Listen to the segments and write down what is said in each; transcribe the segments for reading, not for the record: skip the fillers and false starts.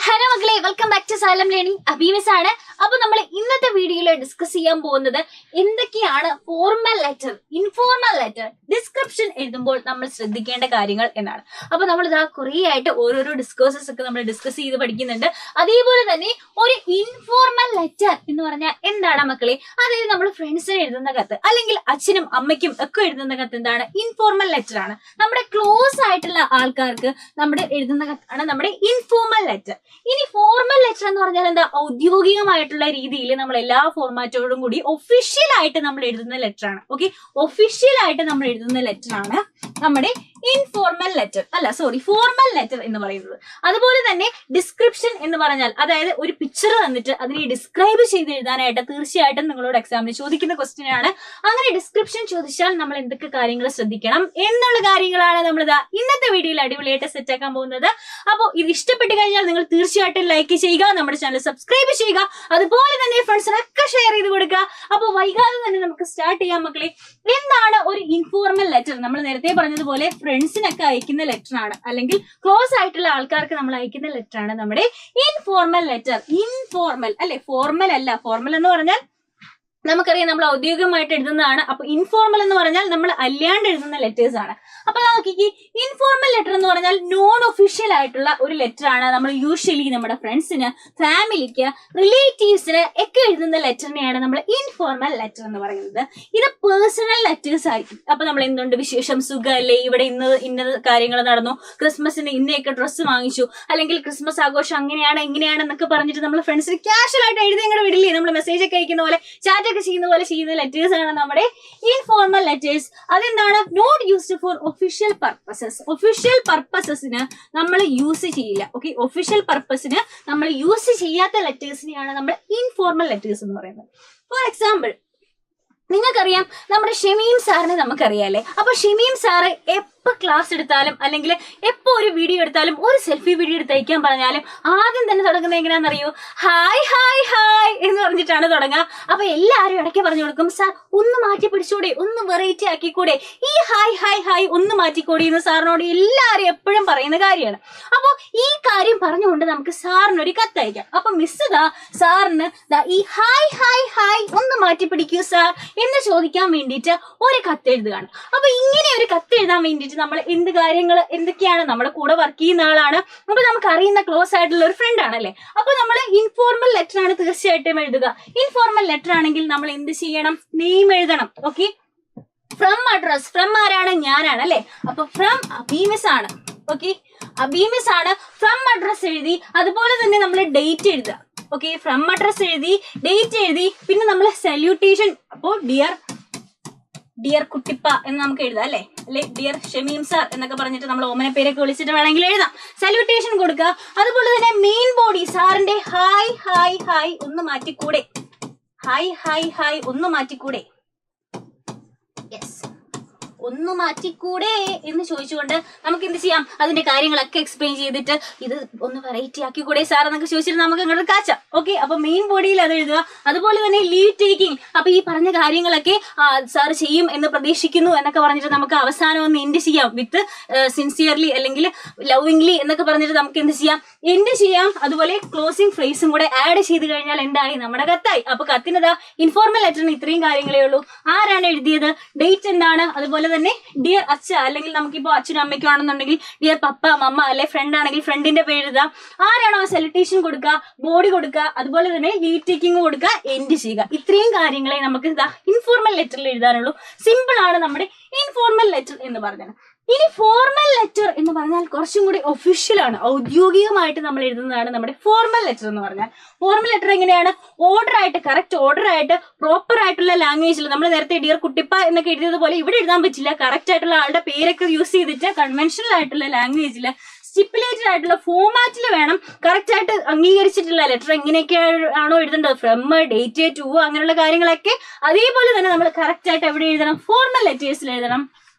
Hello മക്കളെ, welcome back to Xylem learning. അബീമിസ് ആണ്. അപ്പൊ നമ്മൾ ഇന്നത്തെ വീഡിയോയിൽ ഡിസ്കസ് ചെയ്യാൻ പോകുന്നത് എന്തൊക്കെയാണ് formal letter, informal letter, description എഴുതുമ്പോൾ നമ്മൾ ശ്രദ്ധിക്കേണ്ട കാര്യങ്ങൾ എന്നാണ്. അപ്പൊ നമ്മൾ ഇതാ കുറേ ആയിട്ട് ഓരോരോ ഡിസ്കോഴ്സസ് ഒക്കെ നമ്മൾ ഡിസ്കസ് ചെയ്ത് പഠിക്കുന്നുണ്ട്. അതേപോലെ തന്നെ ഒരു ഇൻഫോർമൽ ലെറ്റർ എന്ന് പറഞ്ഞാൽ എന്താണ് മക്കളെ? അതായത് നമ്മൾ ഫ്രണ്ട്സിന് എഴുതുന്ന കത്ത്, അല്ലെങ്കിൽ അച്ഛനും അമ്മയ്ക്കും ഒക്കെ എഴുതുന്ന കത്ത് എന്താണ്? ഇൻഫോർമൽ ലെറ്റർ ആണ്. നമ്മുടെ ക്ലോസ് ആയിട്ടുള്ള ആൾക്കാർക്ക് നമ്മുടെ എഴുതുന്ന കത്താണ് നമ്മുടെ ഇൻഫോർമൽ ലെറ്റർ. ഇനി ഫോർമൽ ലെറ്റർ എന്ന് പറഞ്ഞാൽ എന്താ? ഔദ്യോഗികമായിട്ടുള്ള രീതിയിൽ നമ്മൾ എല്ലാ ഫോർമാറ്റോടും കൂടി ഒഫീഷ്യൽ ആയിട്ട് നമ്മൾ എഴുതുന്ന ലെറ്റർ ആണ്. ഓക്കെ, ഒഫീഷ്യൽ ആയിട്ട് നമ്മൾ എഴുതുന്ന ലെറ്റർ ആണ് നമ്മുടെ ഇൻഫോർമൽ ലെറ്റർ, അല്ല സോറി ഫോർമൽ ലെറ്റർ എന്ന് പറയുന്നത്. അതുപോലെ തന്നെ ഡിസ്ക്രിപ്ഷൻ എന്ന് പറഞ്ഞാൽ, അതായത് ഒരു പിക്ചർ തന്നിട്ട് അതിനെ ഡിസ്ക്രൈബ് ചെയ്ത് എഴുതാനായിട്ട് തീർച്ചയായിട്ടും നിങ്ങളോട് എക്സാമിന് ചോദിക്കുന്ന ക്വസ്റ്റ്യൻ ആണ്. അങ്ങനെ ഡിസ്ക്രിപ്ഷൻ ചോദിച്ചാൽ നമ്മൾ എന്തൊക്കെ കാര്യങ്ങൾ ശ്രദ്ധിക്കണം എന്നുള്ള കാര്യങ്ങളാണ് നമ്മൾ ഇന്നത്തെ വീഡിയോയിൽ അടിപൊളിയായിട്ട് സെറ്റ് ആക്കാൻ പോകുന്നത്. അപ്പോൾ ഇത് ഇഷ്ടപ്പെട്ട് കഴിഞ്ഞാൽ നിങ്ങൾ തീർച്ചയായിട്ടും ലൈക്ക് ചെയ്യുക, നമ്മുടെ ചാനൽ സബ്സ്ക്രൈബ് ചെയ്യുക, അതുപോലെ തന്നെ ഫ്രണ്ട്സിനൊക്കെ ഷെയർ ചെയ്ത് കൊടുക്കുക. അപ്പോൾ വൈകാതെ തന്നെ നമുക്ക് സ്റ്റാർട്ട് ചെയ്യാം മക്കളെ. എന്താണ് ഒരു ഇൻഫോർമൽ ലെറ്റർ? നമ്മൾ നേരത്തെ പറഞ്ഞതുപോലെ ഫ്രണ്ട്സിനൊക്കെ അയക്കുന്ന ലെറ്റർ ആണ്, അല്ലെങ്കിൽ ക്ലോസ് ആയിട്ടുള്ള ആൾക്കാർക്ക് നമ്മൾ അയക്കുന്ന ലെറ്റർ ആണ് നമ്മുടെ ഇൻഫോർമൽ ലെറ്റർ. ഇൻഫോർമൽ അല്ലെ, ഫോർമൽ അല്ല. ഫോർമൽ എന്ന് പറഞ്ഞാൽ നമുക്കറിയാം നമ്മൾ ഔദ്യോഗികമായിട്ട് എഴുതുന്നതാണ്. അപ്പൊ ഇൻഫോർമൽ എന്ന് പറഞ്ഞാൽ നമ്മൾ അല്ലാണ്ട് എഴുതുന്ന ലെറ്റേഴ്സ് ആണ്. അപ്പൊ നോക്കിക്ക്, ഇൻഫോർമൽ ലെറ്റർ എന്ന് പറഞ്ഞാൽ നോൺ ഒഫീഷ്യൽ ആയിട്ടുള്ള ഒരു ലെറ്റർ ആണ്. നമ്മൾ യൂഷ്വലി നമ്മുടെ ഫ്രണ്ട്സിന്, ഫാമിലിക്ക്, റിലേറ്റീവ്സിന് ഒക്കെ എഴുതുന്ന ലെറ്ററിനെയാണ് നമ്മൾ ഇൻഫോർമൽ ലെറ്റർ എന്ന് പറയുന്നത്. ഇത് പേഴ്സണൽ ലെറ്റേഴ്സ് ആയിരിക്കും. അപ്പൊ നമ്മൾ എന്തുണ്ട് വിശേഷം, സുഖമല്ലേ, ഇവിടെ ഇന്ന കാര്യങ്ങൾ നടന്നു, ക്രിസ്മസിന് ഇന്നയൊക്കെ ഡ്രസ്സ് വാങ്ങിച്ചു, അല്ലെങ്കിൽ ക്രിസ്മസ് ആഘോഷം അങ്ങനെയാണ് ഇങ്ങനെയാണ് എന്നൊക്കെ പറഞ്ഞിട്ട് നമ്മൾ ഫ്രണ്ട്സിന് ക്യാഷ്വൽ ആയിട്ട് എഴുതി ഇങ്ങനെ വിടില്ലേ, നമ്മൾ മെസ്സേജ് ഒക്കെ അയക്കുന്ന പോലെ, ചാറ്റ് ചെയ്യുന്ന ലെറ്റേഴ്സ് ആണ് നമ്മുടെ ഇൻഫോർമൽ ലെറ്റേഴ്സ്. അതെന്താണ്? Not used for official purposes. ഒഫീഷ്യൽ പർപ്പസസിന് നമ്മൾ യൂസ് ചെയ്യില്ല. ഓക്കെ, ഒഫീഷ്യൽ പർപ്പസിന് നമ്മൾ യൂസ് ചെയ്യാത്ത ലെറ്റേഴ്സിനെയാണ് നമ്മൾ ഇൻഫോർമൽ ലെറ്റേഴ്സ് എന്ന് പറയുന്നത്. ഫോർ എക്സാമ്പിൾ, നിങ്ങൾക്കറിയാം നമ്മുടെ ഷമീം സാറിനെ നമുക്കറിയാല്ലേ. അപ്പൊ ഷമീം സാറ് എപ്പോ ക്ലാസ് എടുത്താലും, അല്ലെങ്കിൽ എപ്പോ ഒരു വീഡിയോ എടുത്താലും, ഒരു സെൽഫി വീഡിയോ എടുത്ത് അയക്കാൻ പറഞ്ഞാലും ആദ്യം തന്നെ തുടങ്ങുന്നത് എങ്ങനെയാണെന്നറിയോ? ഹായ് ഹായ് ഹായ് എന്ന് പറഞ്ഞിട്ടാണ് തുടങ്ങുക. അപ്പൊ എല്ലാവരും ഇടയ്ക്ക് പറഞ്ഞു കൊടുക്കും, സാർ ഒന്ന് മാറ്റി പിടിച്ചൂടെ, ഒന്ന് വെറൈറ്റി ആക്കിക്കൂടെ, ഈ ഹായ് ഹായ് ഹായ് ഒന്ന് മാറ്റിക്കൂടെ എന്ന് സാറിനോട് എല്ലാവരും എപ്പോഴും പറയുന്ന കാര്യമാണ്. അപ്പൊ ഈ കാര്യം പറഞ്ഞുകൊണ്ട് നമുക്ക് സാറിനൊരു കത്തയക്കാം. അപ്പൊ മിസ് സാറിന് ഈ ഹായ് ഹായ് ഹായ് ഒന്ന് മാറ്റി പിടിക്കൂ സാർ എന്ന് ചോദിക്കാൻ വേണ്ടിയിട്ട് ഒരു കത്ത് എഴുതുകയാണ്. അപ്പൊ ഇങ്ങനെ ഒരു കത്ത് എഴുതാൻ വേണ്ടിയിട്ട് നമ്മൾ എന്ത് കാര്യങ്ങൾ, എന്തൊക്കെയാണ്, നമ്മുടെ കൂടെ വർക്ക് ചെയ്യുന്ന ആളാണ്, അപ്പൊ നമുക്ക് അറിയുന്ന ക്ലോസ് ആയിട്ടുള്ള ഒരു ഫ്രണ്ട് ആണല്ലേ. അപ്പൊ നമ്മൾ ഇൻഫോർമൽ ലെറ്റർ ആണ് തീർച്ചയായിട്ടും എഴുതുക. ഇൻഫോർമൽ ലെറ്റർ ആണെങ്കിൽ നമ്മൾ എന്ത് ചെയ്യണം? നെയിം എഴുതണം. ഓക്കെ, ഫ്രം അഡ്രസ്, ഫ്രം ആരാണ്? ഞാനാണ് അല്ലെ. അപ്പൊ ഫ്രം അബീമിസ് ആണ്. ഓക്കെ, അബീമിസ് ആണ്. ഫ്രം അഡ്രസ് എഴുതി, അതുപോലെ തന്നെ നമ്മൾ ഡേറ്റ് എഴുതുക. ഓക്കെ, ഫ്രം അഡ്രസ് എഴുതി, ഡേറ്റ് എഴുതി, പിന്നെ നമ്മൾ സല്യൂട്ടേഷൻ, അപ്പോ ഡിയർ കുട്ടിപ്പ എന്ന് നമുക്ക് എഴുതാം അല്ലെ, ഡിയർ ഷമീം സാർ എന്നൊക്കെ പറഞ്ഞിട്ട് നമ്മൾ ഓമന പേരൊക്കെ വിളിച്ചിട്ട് വേണമെങ്കിൽ എഴുതാം. സല്യൂട്ടേഷൻ കൊടുക്കുക. അതുപോലെ തന്നെ മെയിൻ ബോഡി സാറിന്റെ ഹായ് ഹായ് ഹായ് ഒന്ന് മാറ്റിക്കൂടെ, ഹായ് ഹായ് ഹായ് ഒന്ന് മാറ്റിക്കൂടെ, യെസ് ഒന്ന് മാറ്റിക്കൂടെ എന്ന് ചോദിച്ചുകൊണ്ട് നമുക്ക് എന്ത് ചെയ്യാം? അതിന്റെ കാര്യങ്ങളൊക്കെ എക്സ്പ്ലെയിൻ ചെയ്തിട്ട് ഇത് ഒന്ന് വെറൈറ്റി ആക്കിക്കൂടെ സാർ എന്നൊക്കെ ചോദിച്ചിട്ട് നമുക്ക് അങ്ങോട്ട് കാച്ചാം. ഓക്കെ, അപ്പൊ മെയിൻ ബോഡിയിൽ അത് എഴുതുക. അതുപോലെ തന്നെ ലീവ് ടേക്കിംഗ്, അപ്പൊ ഈ പറഞ്ഞ കാര്യങ്ങളൊക്കെ സാർ ചെയ്യും എന്ന് പ്രതീക്ഷിക്കുന്നു എന്നൊക്കെ പറഞ്ഞിട്ട് നമുക്ക് അവസാനം ഒന്ന് എൻഡ് ചെയ്യാം വിത്ത് സിൻസിയർലി അല്ലെങ്കിൽ ലവിംഗ്ലി എന്നൊക്കെ പറഞ്ഞിട്ട് നമുക്ക് എന്ത് ചെയ്യാം? എൻഡ് ചെയ്യാം. അതുപോലെ ക്ലോസിംഗ് ഫ്രേസും കൂടെ ആഡ് ചെയ്ത് കഴിഞ്ഞാൽ എന്തായി? നമ്മുടെ കത്തായി. അപ്പൊ കത്തിനതാ ഇൻഫോർമൽ ലെറ്ററിന് ഇത്രയും കാര്യങ്ങളേ ഉള്ളൂ. ആരാണ് എഴുതിയത്, ഡേറ്റ് എന്താണ്, അതുപോലെ തന്നെ ഡിയർ അച്ഛ, അല്ലെങ്കിൽ നമുക്കിപ്പോ അച്ഛനും അമ്മയ്ക്കും ആണെന്നുണ്ടെങ്കിൽ ഡിയർ പപ്പ മമ്മ, അല്ലെ ഫ്രണ്ട് ആണെങ്കിൽ ഫ്രണ്ടിന്റെ പേര് എഴുതുക, ആരാണോ ആ സല്യൂട്ടേഷൻ കൊടുക്കുക, ബോഡി കൊടുക്കുക, അതുപോലെ തന്നെ ലീവ് ടേക്കിംഗ് കൊടുക്കുക, എൻഡ് ചെയ്യുക. ഇത്രയും കാര്യങ്ങളെ നമുക്ക് ഇൻഫോർമൽ ലെറ്ററിൽ എഴുതാനുള്ളൂ. സിമ്പിൾ ആണ് നമ്മുടെ ഇൻഫോർമൽ ലെറ്റർ എന്ന് പറഞ്ഞാൽ. ഇനി ഫോർമൽ ലെറ്റർ എന്ന് പറഞ്ഞാൽ കുറച്ചും കൂടി ഒഫീഷ്യൽ ആണ്, ഔദ്യോഗികമായിട്ട് നമ്മൾ എഴുതുന്നതാണ് നമ്മുടെ ഫോർമൽ ലെറ്റർ എന്ന് പറഞ്ഞാൽ. ഫോർമൽ ലെറ്റർ എങ്ങനെയാണ്? ഓർഡർ ആയിട്ട്, കറക്റ്റ് ഓർഡർ ആയിട്ട്, പ്രോപ്പർ ആയിട്ടുള്ള ലാംഗ്വേജിൽ, നമ്മൾ നേരത്തെ ഡിയർ കുട്ടിപ്പ എന്നൊക്കെ എഴുതിയതുപോലെ ഇവിടെ എഴുതാൻ പറ്റില്ല. കറക്റ്റ് ആയിട്ടുള്ള ആളുടെ പേരൊക്കെ യൂസ് ചെയ്തിട്ട് കൺവെൻഷണൽ ആയിട്ടുള്ള ലാംഗ്വേജിൽ, സ്റ്റിപ്പുലേറ്റഡ് ആയിട്ടുള്ള ഫോമാറ്റിൽ വേണം കറക്റ്റ് ആയിട്ട് അംഗീകരിച്ചിട്ടുള്ള ലെറ്റർ എങ്ങനെയൊക്കെ ആണോ എഴുതേണ്ടത്, ഫ്രം, ഡേറ്റ്, ടു, അങ്ങനെയുള്ള കാര്യങ്ങളൊക്കെ അതേപോലെ തന്നെ നമ്മൾ കറക്റ്റ് ആയിട്ട് എവിടെ എഴുതണം? ഫോർമൽ ലെറ്റേഴ്സിൽ എഴുതണം.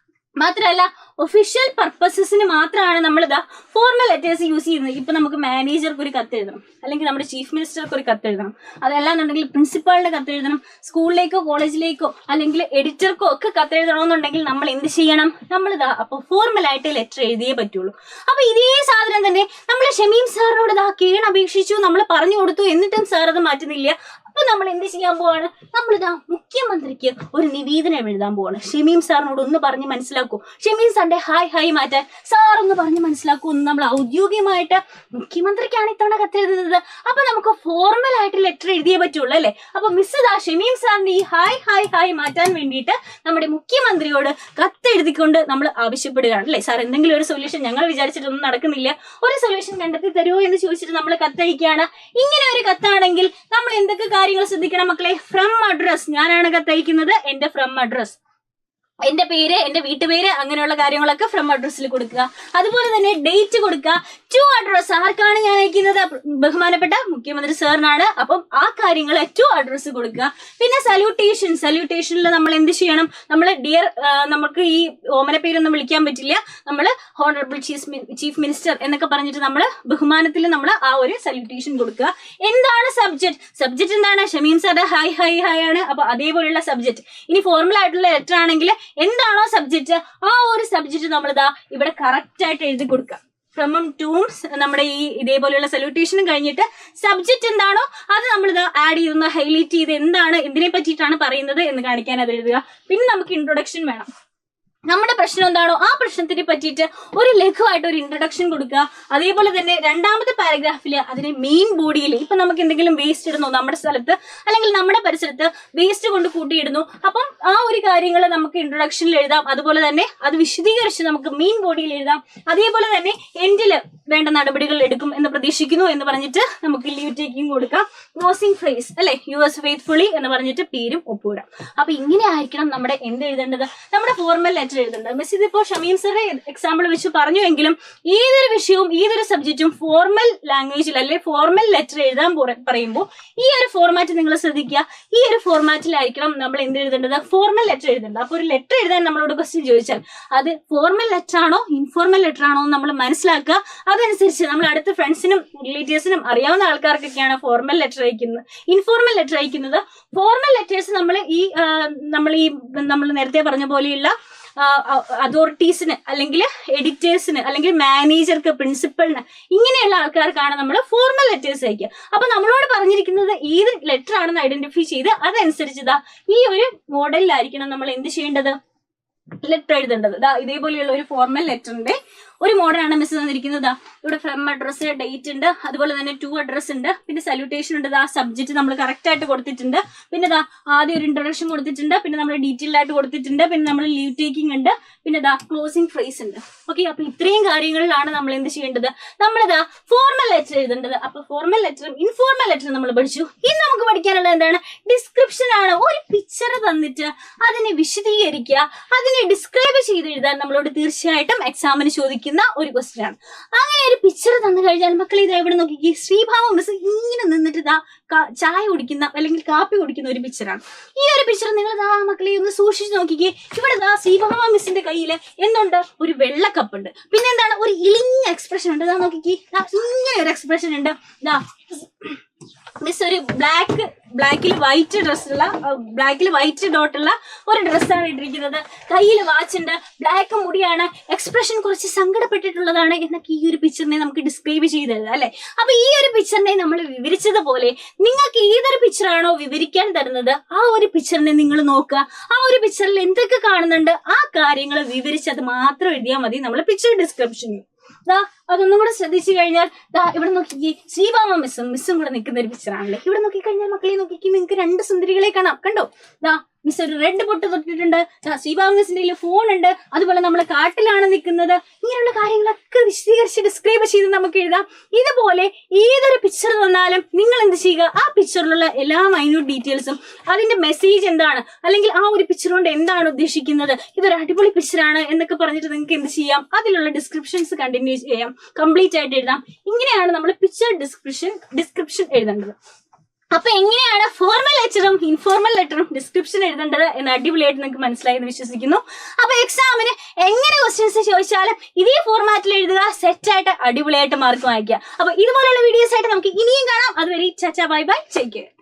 മാത്രമല്ല ഒഫീഷ്യൽ പർപ്പസസിന് മാത്രമാണ് നമ്മൾ ഇതാ ഫോർമൽ ലെറ്റേഴ്സ് യൂസ് ചെയ്യുന്നത്. ഇപ്പൊ നമുക്ക് മാനേജർക്ക് ഒരു കത്ത് എഴുതണം, അല്ലെങ്കിൽ നമ്മുടെ ചീഫ് മിനിസ്റ്റർക്ക് ഒരു കത്ത് എഴുതണം, അതല്ലാന്നുണ്ടെങ്കിൽ പ്രിൻസിപ്പാളിന്റെ കത്ത് എഴുതണം, സ്കൂളിലേക്കോ കോളേജിലേക്കോ അല്ലെങ്കിൽ എഡിറ്റർക്കോ ഒക്കെ കത്ത് എഴുതണമെന്നുണ്ടെങ്കിൽ നമ്മൾ എന്ത് ചെയ്യണം? നമ്മളിതാ അപ്പൊ ഫോർമലായിട്ട് ലെറ്റർ എഴുതിയേ പറ്റുള്ളൂ. അപ്പൊ ഇതേ സാധനം തന്നെ നമ്മൾ ഷമീം സാറിനോട് ഇതാ അപേക്ഷിച്ചു, നമ്മൾ പറഞ്ഞു കൊടുത്തു, എന്നിട്ടും സാർ അത് മാറ്റുന്നില്ല. അപ്പൊ നമ്മൾ എന്ത് ചെയ്യാൻ പോവാണ്? നമ്മളിതാ മുഖ്യമന്ത്രിക്ക് ഒരു നിവേദനം എഴുതാൻ പോവാണ്. ഷമീം സാറിനോട് ഒന്ന് പറഞ്ഞ് മനസ്സിലാക്കൂ, ഷമീം സാറിന്റെ ഹായ് മാറ്റാൻ സാർ ഒന്ന് പറഞ്ഞ് മനസ്സിലാക്കൂ എന്ന് നമ്മൾ ഔദ്യോഗികമായിട്ട് മുഖ്യമന്ത്രിക്കാണ് ഇത്തവണ കത്തെഴുതുന്നത്. അപ്പൊ നമുക്ക് ഫോർമൽ ആയിട്ട് ലെറ്റർ എഴുതിയേ പറ്റുള്ളൂ അല്ലെ? അപ്പൊ മിസ് ഇതാ ഷമീം സാറിന്റെ ഈ ഹായ് മാറ്റാൻ വേണ്ടിയിട്ട് നമ്മുടെ മുഖ്യമന്ത്രിയോട് കത്തെഴുതിക്കൊണ്ട് നമ്മൾ ആവശ്യപ്പെടുകയാണ് അല്ലെ? സാർ എന്തെങ്കിലും ഒരു സൊല്യൂഷൻ, ഞങ്ങൾ വിചാരിച്ചിട്ടൊന്നും നടക്കുന്നില്ല, ഒരു സൊല്യൂഷൻ കണ്ടെത്തി തരുമോ എന്ന് ചോദിച്ചിട്ട് നമ്മൾ കത്തയക്കുകയാണ്. ഇങ്ങനെ ഒരു കത്താണെങ്കിൽ നമ്മൾ എന്തൊക്കെ കാര്യങ്ങൾ ശ്രദ്ധിക്കണം മക്കളെ? ഫ്രം അഡ്രസ്, ഞാനാണ് കത്തയക്കുന്നത്, എന്റെ ഫ്രം അഡ്രസ്, എന്റെ പേര്, എന്റെ വീട്ടുപേര്, അങ്ങനെയുള്ള കാര്യങ്ങളൊക്കെ ഫ്രം അഡ്രസ്സിൽ കൊടുക്കുക. അതുപോലെ തന്നെ ഡേറ്റ് കൊടുക്കുക. ടു അഡ്രസ്, ആർക്കാണ് ഞാൻ അയക്കുന്നത്? ബഹുമാനപ്പെട്ട മുഖ്യമന്ത്രി സാറിനാണ്. അപ്പം ആ കാര്യങ്ങൾ ടു അഡ്രസ് കൊടുക്കുക. പിന്നെ സല്യൂട്ടേഷനിൽ നമ്മൾ എന്ത് ചെയ്യണം? നമ്മൾ ഡിയർ, നമുക്ക് ഈ ഓമന പേരൊന്നും വിളിക്കാൻ പറ്റില്ല, നമ്മൾ ഹോണറബിൾ ചീഫ് മിനിസ്റ്റർ എന്നൊക്കെ പറഞ്ഞിട്ട് നമ്മൾ ബഹുമാനത്തിൽ നമ്മൾ ആ ഒരു സല്യൂട്ടേഷൻ കൊടുക്കുക. എന്താണ് സബ്ജക്ട് എന്താണ്? ഷമീം സാറിന്റെ ഹായ് ആണ്. അപ്പൊ അതേപോലെയുള്ള സബ്ജക്ട്. ഇനി ഫോർമൽ ആയിട്ടുള്ള ലെറ്റർ ആണെങ്കിൽ എന്താണോ സബ്ജക്റ്റ്, ആ ഒരു സബ്ജക്റ്റ് നമ്മളിതാ ഇവിടെ കറക്റ്റ് ആയിട്ട് എഴുതി കൊടുക്കുക. ഫ്രമും ടൂം നമ്മുടെ ഈ ഇതേപോലെയുള്ള സല്യൂട്ടേഷനും കഴിഞ്ഞിട്ട് സബ്ജക്റ്റ് എന്താണോ അത് നമ്മളിത് ആഡ് ചെയ്തൊന്ന് ഹൈലൈറ്റ് ചെയ്ത് എന്താണ്, എന്തിനെ പറ്റിയിട്ടാണ് പറയുന്നത് എന്ന് കാണിക്കാൻ അത് എഴുതുക. പിന്നെ നമുക്ക് ഇൻട്രൊഡക്ഷൻ വേണം. നമ്മുടെ പ്രശ്നം എന്താണോ ആ പ്രശ്നത്തിനെ പറ്റിയിട്ട് ഒരു ലഘുവായിട്ട് ഒരു ഇൻട്രൊഡക്ഷൻ കൊടുക്കുക. അതേപോലെ തന്നെ രണ്ടാമത്തെ പാരഗ്രാഫിൽ അതിനെ മെയിൻ ബോഡിയിൽ, ഇപ്പൊ നമുക്ക് എന്തെങ്കിലും വേസ്റ്റ് ഇടുന്നു നമ്മുടെ സ്ഥലത്ത് അല്ലെങ്കിൽ നമ്മുടെ പരിസരത്ത് വേസ്റ്റ് കൊണ്ട് കൂട്ടിയിടുന്നു, അപ്പം ആ ഒരു കാര്യങ്ങൾ നമുക്ക് ഇൻട്രൊഡക്ഷനിൽ എഴുതാം. അതുപോലെ തന്നെ അത് വിശദീകരിച്ച് നമുക്ക് മെയിൻ ബോഡിയിൽ എഴുതാം. അതേപോലെ തന്നെ എൻഡില് വേണ്ട നടപടികൾ എടുക്കും എന്ന് പ്രതീക്ഷിക്കുന്നു എന്ന് പറഞ്ഞിട്ട് നമുക്ക് ലീവ് ടേക്കിംഗ് കൊടുക്കാം. ക്ലോസിംഗ് ഫ്രേസ് അല്ലെ, യുഎസ് ഫെയ്ത്ത്ഫുള്ളി എന്ന് പറഞ്ഞിട്ട് പേരും ഒപ്പുവിടാം. അപ്പൊ ഇങ്ങനെ ആയിരിക്കണം നമ്മുടെ എന്ത് എഴുതേണ്ടത്? നമ്മുടെ ഫോർമൽ ലെറ്റർ എഴുതേണ്ടത്. മിസ് ഇതിപ്പോ ഷമീം സാറെ എക്സാമ്പിൾ വെച്ച് പറഞ്ഞു എങ്കിലും ഏതൊരു വിഷയവും ഏതൊരു സബ്ജക്റ്റും ഫോർമൽ ലാംഗ്വേജിൽ അല്ലെ ഫോർമൽ ലെറ്റർ എഴുതാൻ പറയുമ്പോൾ ഈ ഒരു ഫോർമാറ്റ് നിങ്ങൾ ശ്രദ്ധിക്കുക. ഈ ഒരു ഫോർമാറ്റിലായിരിക്കണം നമ്മൾ എന്ത് എഴുതേണ്ടത്? ഫോർമൽ ലെറ്റർ എഴുതേണ്ടത്. അപ്പൊ ഒരു ലെറ്റർ എഴുതാൻ നമ്മളോട് ക്വസ്റ്റ്യൻ ചോദിച്ചാൽ അത് ഫോർമൽ ലെറ്റർ ആണോ ഇൻഫോർമൽ ലെറ്റർ ആണോ എന്ന് നമ്മൾ മനസ്സിലാക്കുക. അതനുസരിച്ച് നമ്മൾ അടുത്ത ഫ്രണ്ട്സിനും റിലേറ്റീവ്സിനും അറിയാവുന്ന ആൾക്കാർക്കൊക്കെയാണ് ഫോർമൽ ലെറ്റർ അയക്കുന്നത്. ഇൻഫോർമൽ ലെറ്റർ അയക്കുന്നത് ഫോർമൽ ലെറ്റേഴ്സ് നമ്മൾ നേരത്തെ പറഞ്ഞ പോലെയുള്ള അതോറിറ്റീസിന് അല്ലെങ്കിൽ എഡിറ്റേഴ്സിന് അല്ലെങ്കിൽ മാനേജർക്ക്, പ്രിൻസിപ്പളിന്, ഇങ്ങനെയുള്ള ആൾക്കാർക്കാണ് നമ്മൾ ഫോർമൽ ലെറ്റേഴ്സ് അയക്കുക. അപ്പൊ നമ്മളോട് പറഞ്ഞിരിക്കുന്നത് ഏത് ലെറ്റർ ആണെന്ന് ഐഡന്റിഫൈ ചെയ്ത് അതനുസരിച്ച് ഈ ഒരു മോഡലിലായിരിക്കണം നമ്മൾ എന്ത് ചെയ്യേണ്ടത്? ലെറ്റർ എഴുതേണ്ടത്. ഇതേപോലെയുള്ള ഒരു ഫോർമൽ ലെറ്ററിന്റെ ഒരു മോഡലാണ് മിസ് തന്നിരിക്കുന്നത്. ഇവിടെ ഫ്രം അഡ്രസ്, ഡേറ്റ് ഉണ്ട്, അതുപോലെ തന്നെ ടു അഡ്രസ് ഉണ്ട്, പിന്നെ സല്യൂട്ടേഷൻ ഉണ്ട്. സബ്ജക്ട് നമ്മൾ കറക്റ്റ് ആയിട്ട് കൊടുത്തിട്ടുണ്ട്. പിന്നെ ആദ്യം ഒരു ഇൻട്രൊഡക്ഷൻ കൊടുത്തിട്ടുണ്ട്, പിന്നെ നമ്മൾ ഡീറ്റെയിൽ ആയിട്ട് കൊടുത്തിട്ടുണ്ട്, പിന്നെ നമ്മൾ ലീവ് ടേക്കിംഗ് ഉണ്ട്, പിന്നെ ക്ലോസിംഗ് ഫ്രേസ് ഉണ്ട്. ഓക്കെ, അപ്പൊ ഇത്രയും കാര്യങ്ങളിലാണ് നമ്മൾ എന്ത് ചെയ്യേണ്ടത്? നമ്മളിതാ ഫോർമൽ ലെറ്റർ എഴുതേണ്ടത്. അപ്പൊ ഫോർമൽ ലെറ്ററും ഇൻഫോർമൽ ലെറ്ററും നമ്മൾ പഠിച്ചു. ഇനി നമുക്ക് പഠിക്കാനുള്ളത് എന്താണ്? ഡിസ്ക്രിപ്ഷൻ ആണ്. ഒരു പിക്ചർ തന്നിട്ട് അതിനെ വിശദീകരിക്കുക, അതിനെ ഡിസ്ക്രൈബ് ചെയ്ത് എഴുതാൻ നമ്മളോട് തീർച്ചയായിട്ടും എക്സാമിന് ചോദിക്കുന്ന ഒരു ക്വസ്റ്റ്യൻ ആണ്. അങ്ങനെ ഒരു പിക്ചർ തന്നു കഴിഞ്ഞാൽ മക്കളെ ഇതാ ഇവിടെ നോക്കിക്കേ, ശ്രീഭാവ മിസ് ഇങ്ങനെ നിന്നിട്ട് ചായ കുടിക്കുന്ന അല്ലെങ്കിൽ കാപ്പി കുടിക്കുന്ന ഒരു പിക്ചറാണ്. ഈ ഒരു പിക്ചർ നിങ്ങൾ മക്കളെ ഒന്ന് സൂക്ഷിച്ച് നോക്കിക്കേ. ഇവിടെ ശ്രീഭാവ മിസ്സിന്റെ കയ്യിൽ എന്തുണ്ട്? ഒരു വെള്ള കപ്പ് ഉണ്ട്. പിന്നെ എന്താണ്? ഒരു ഇളിഞ്ഞ എക്സ്പ്രഷൻ ഉണ്ട്. നോക്കിക്കേ, ഇങ്ങനെ ഒരു എക്സ്പ്രഷൻ ഉണ്ട്. മിസ് ഒരു ബ്ലാക്കിൽ വൈറ്റ് ഡോട്ടുള്ള ഒരു ഡ്രസ്സാണ് ഇട്ടിരിക്കുന്നത്. കയ്യിൽ വാച്ച് ഉണ്ട്, ബ്ലാക്ക് മുടിയാണ്, എക്സ്പ്രഷൻ കുറച്ച് സങ്കടപ്പെട്ടിട്ടുള്ളതാണ് എന്നൊക്കെ ഈ ഒരു പിക്ചറിനെ നമുക്ക് ഡിസ്ക്രൈബ് ചെയ്തത് അല്ലെ? അപ്പൊ ഈ ഒരു പിക്ചറിനെ നമ്മൾ വിവരിച്ചതുപോലെ നിങ്ങൾക്ക് ഏതൊരു പിക്ചറാണോ വിവരിക്കാൻ തരുന്നത് ആ ഒരു പിക്ചറിനെ നിങ്ങൾ നോക്കുക. ആ ഒരു പിക്ചറിൽ എന്തൊക്കെ കാണുന്നുണ്ട് ആ കാര്യങ്ങൾ വിവരിച്ചത് മാത്രം എഴുതിയാൽ മതി നമ്മൾ പിക്ചർ ഡിസ്ക്രിപ്ഷനിൽ. അതൊന്നും കൂടെ ശ്രദ്ധിച്ചു കഴിഞ്ഞാൽ ഇവിടെ നോക്കിക്കേ, ശ്രീഭാമ മിസ്സും കൂടെ നിൽക്കുന്ന ഒരു പിക്ചറാണല്ലേ. ഇവിടെ നോക്കിക്കഴിഞ്ഞാൽ മക്കളെ നോക്കിക്കേ, നിങ്ങൾക്ക് രണ്ട് സുന്ദരികളെ കാണാം. കണ്ടോ? മിസ് ഒരു റെഡ് പൊട്ട് തൊട്ടിട്ടുണ്ട്. ശ്രീഭാമ മിസ്സിന്റെ ഫോൺ ഉണ്ട്. അതുപോലെ നമ്മൾ കാട്ടിലാണ് നിൽക്കുന്നത്. ഇങ്ങനെയുള്ള കാര്യങ്ങളൊക്കെ വിശദീകരിച്ച് ഡിസ്ക്രൈബ് ചെയ്ത് നമുക്ക് എഴുതാം. ഇതുപോലെ ഏതൊരു പിക്ചർ തന്നാലും നിങ്ങൾ എന്ത് ചെയ്യുക? ആ പിക്ചറിലുള്ള എല്ലാ മൈന്യൂട്ട് ഡീറ്റെയിൽസും അതിന്റെ മെസ്സേജ് എന്താണ്, അല്ലെങ്കിൽ ആ ഒരു പിക്ചർ കൊണ്ട് എന്താണ് ഉദ്ദേശിക്കുന്നത്, ഇതൊരു അടിപൊളി പിക്ചറാണ് എന്നൊക്കെ പറഞ്ഞിട്ട് നിങ്ങൾക്ക് എന്ത് ചെയ്യാം? അതിലുള്ള ഡിസ്ക്രിപ്ഷൻസ് കണ്ടിന്യൂ ചെയ്യാം, കംപ്ലീറ്റ് ആയിട്ട് എഴുതാം. ഇങ്ങനെയാണ് നമ്മൾ പിക്ചർ ഡിസ്ക്രിപ്ഷൻ എഴുതേണ്ടത്. അപ്പൊ എങ്ങനെയാണ് ഫോർമൽ ലെറ്ററും ഇൻഫോർമൽ ലെറ്ററും ഡിസ്ക്രിപ്ഷൻ എഴുതേണ്ടത് എന്ന് അടിപൊളിയായിട്ട് നിങ്ങൾക്ക് മനസ്സിലായി എന്ന് വിശ്വസിക്കുന്നു. അപ്പൊ എക്സാമിന് എങ്ങനെ ക്വസ്റ്റ്യൻസ് ചോദിച്ചാലും ഇതേ ഫോർമാറ്റിൽ എഴുതുക, സെറ്റ് ആയിട്ട് അടിപൊളിയായിട്ട് മാർക്ക് വാങ്ങിക്കുക. അപ്പൊ ഇതുപോലെയുള്ള വീഡിയോസ് ആയിട്ട് നമുക്ക് ഇനിയും കാണാം. അതുവരെ ചാച്ചാ ബൈ ബൈ, ടേക്ക് കെയർ.